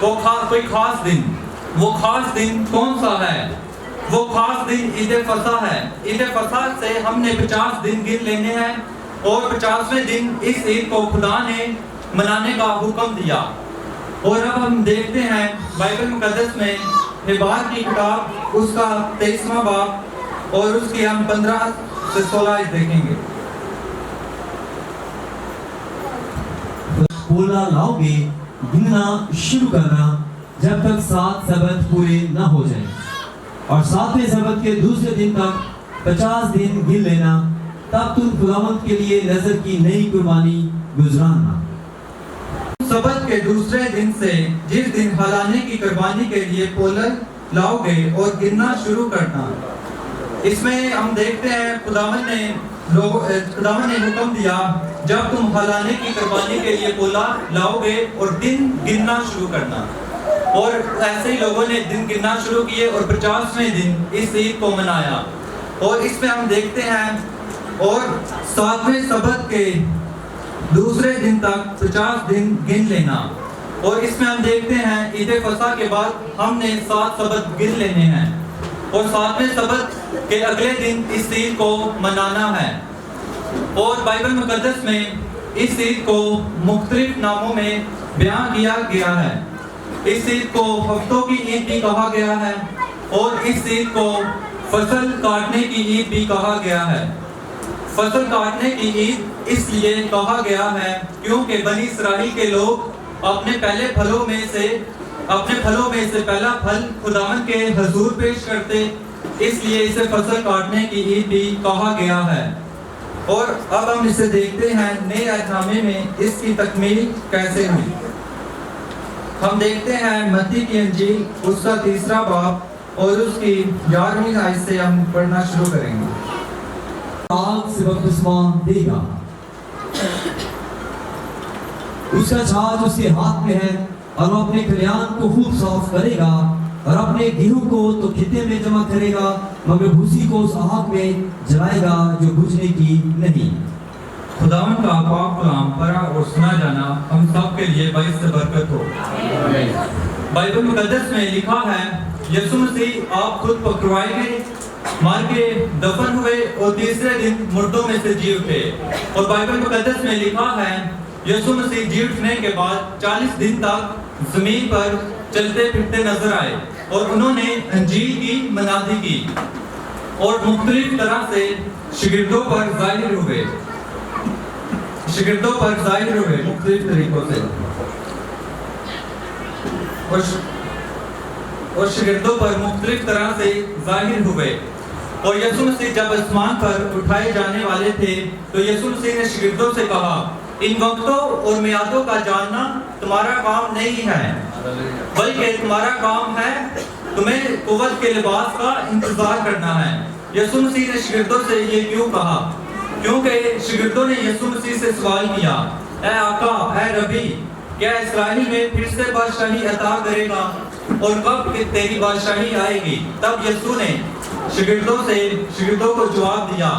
کوئی خاص دن، وہ خاص دن کون سا ہے؟ وہ خاص دن عید فصح ہے۔ عید فصح سے ہم نے 50 دن گن لینے ہیں اور 50ویں دن اس عید کو خدا نے منانے کا حکم دیا۔ اور اب ہم دیکھتے ہیں بائبل مقدس میں حبار کی کتاب اس کا 23واں باب اور اس کی ہم 15 سے 16 دیکھیں گے۔ بولا لاؤ گے گننا شروع کرنا جب تک 7 سبت پورے نہ ہو جائیں، اور 7ویں سبت کے دوسرے دن تک 50 دن گن لینا، تب تم خداوند کے لیے نذر کی نئی قربانی گزرانا۔ سبت کے دوسرے دن سے جس دن ہلانے کی قربانی کے لیے پولر لاؤ گے اور گننا شروع کرنا۔ اس میں ہم دیکھتے ہیں خداوند نے حکم دیا جب تم ہلانے کی قربانی کے لیے پولا لاؤ گے اور دن گننا شروع کرنا، اور ایسے ہی لوگوں نے دن گننا شروع کیے اور 50ویں دن اس عید کو منایا۔ اور اس میں ہم دیکھتے ہیں اور 7ویں سبت کے دوسرے دن تک 50 دن گن لینا، اور اس میں ہم دیکھتے ہیں عید فصح کے بعد ہم نے 7 سبت گن لینے ہیں اور 7ویں سبت کے اگلے دن اس عید کو منانا ہے۔ اور بائبل مقدس میں اس عید کو مختلف ناموں میں بیان کیا گیا ہے۔ اس عید کو ہفتوں کی عید بھی کہا گیا ہے اور اس عید کو فصل کاٹنے کی عید بھی کہا گیا ہے۔ فصل کاٹنے کی عید اس لیے کہا گیا ہے کیونکہ بنی اسرائیل کے لوگ اپنے پھلوں میں سے پہلا پھل خداوند کے حضور پیش کرتے، اس لیے اسے فصل کاٹنے کی عید بھی کہا گیا ہے۔ اور اب ہم اسے دیکھتے ہیں نئے عہد نامے میں اس کی تکمیل کیسے ہوئی۔ ہم دیکھتے ہیں متی کی انجیل اس کا 3 باب اور اس کی 11ویں آیت سے ہم پڑھنا شروع کریں گے۔ آگ سے بپتسمہ دے گا، اس کا چھاج اس کے ہاتھ میں ہے، اور وہ اپنے کلیان کو خوب صاف کرے گا، اور اپنے گیہوں کو تو کھتے میں جمع کرے گا، مگر بھوسی کو اس آگ میں جلائے گا جو بجھنے کی نہیں۔ خداوند کا پاک کلام پڑھا اور سنا جانا ہم سب کے لیے باعث برکت ہو۔ بائبل مقدس میں لکھا ہے یسوع مسیح آپ خود پکڑوائے گئے، مار کے دفن ہوئے اور تیسرے دن مردوں میں سے جی اٹھے۔ اور بائبل مقدس میں لکھا ہے یسوع مسیح جی اٹھنے کے بعد 40 دن تک زمین پر چلتے پھرتے نظر آئے اور انہوں نے انجیل کی منادی کی اور مختلف طرح سے شاگردوں پر ظاہر ہوئے مختلف طریقوں سے، اور شاگردوں پر مختلف طرح سے ظاہر ہوئے۔ اور یسوع مسیح جب آسمان پر اٹھائے جانے والے تھے تو یسوع مسیح نے شاگردوں سے کہا ان وقتوں اور میعادوں کا جاننا تمہارا کام نہیں ہے، بلکہ تمہارا کام ہے تمہیں قوت کے لباس کا انتظار کرنا ہے۔ یسوع مسیح نے شاگردوں سے یہ کیوں کہا؟ کیونکہ شاگردوں نے یسوع مسیح سے سوال کیا، اے آقا، اے ربی، کیا اسرائیل میں پھر سے بادشاہی عطا کرے گا اور کب کہ تیری بادشاہی آئے گی؟ تب یسوع نے شاگردوں کو جواب دیا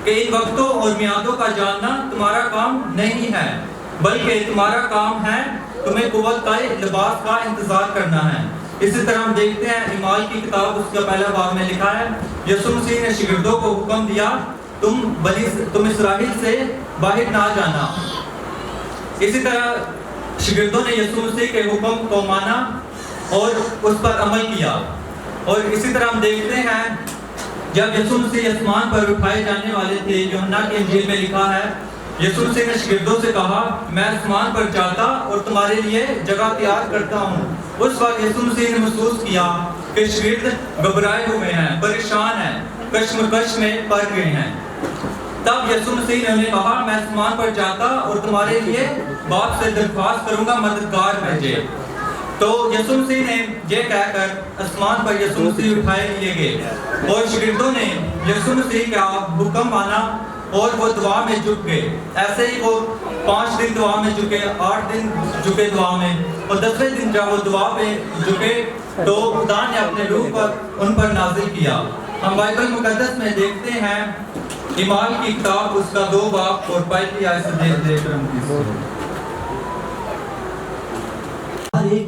کہ ان وقتوں اور میعادوں کا جاننا تمہارا کام نہیں ہے، بلکہ تمہارا کام ہے تمہیں قوت کا لباس کا انتظار کرنا ہے۔ اسی طرح ہم دیکھتے ہیں اعمال کی کتاب اس کا 1 باب میں لکھا ہے یسوع مسیح نے شاگردوں کو حکم دیا تم اسرائیل سے باہر نہ جانا۔ اسی طرح شاگردوں نے یسوع مسیح کے حکم کو مانا اور اس پر عمل کیا۔ اور اسی طرح ہم دیکھتے ہیں جب یسوع مسیح آسمان پر اٹھائے جانے والے تھے، یوحنا کی انجیل میں لکھا ہے یسوع مسیح نے شاگردوں سے کہا میں آسمان پر جاتا اور تمہارے لیے جگہ تیار کرتا ہوں۔ اس وقت یسوع مسیح نے محسوس کیا کہ شاگرد گھبرائے ہوئے ہیں، پریشان ہیں، کشمکش میں پڑ گئے ہیں۔ تب یسوع مسیح نے انہیں کہا میں آسمان پر جاتا اور تمہارے لیے باپ سے درخواست کروں گا مددگار بھیجے۔ تو یسوع مسیح نے یہ کہہ کر آسمان پر یسوع مسیح اٹھائے لیے گئے اور شاگردوں نے یسوع مسیح کا حکم مانا اور وہ دعا میں جھک گئے۔ ایسے ہی وہ 5 دن دعا میں جھکے، 8 دن جھکے دعا میں، اور 10ویں دن جب وہ دعا پہ جھکے تو خدا نے اپنے روح پر ان پر نازل کیا۔ ہم بائبل مقدس میں دیکھتے ہیں اعمال کی کتاب اس کا 2 باب اور 1 آیت سے دیکھ کر ہم ہر ایک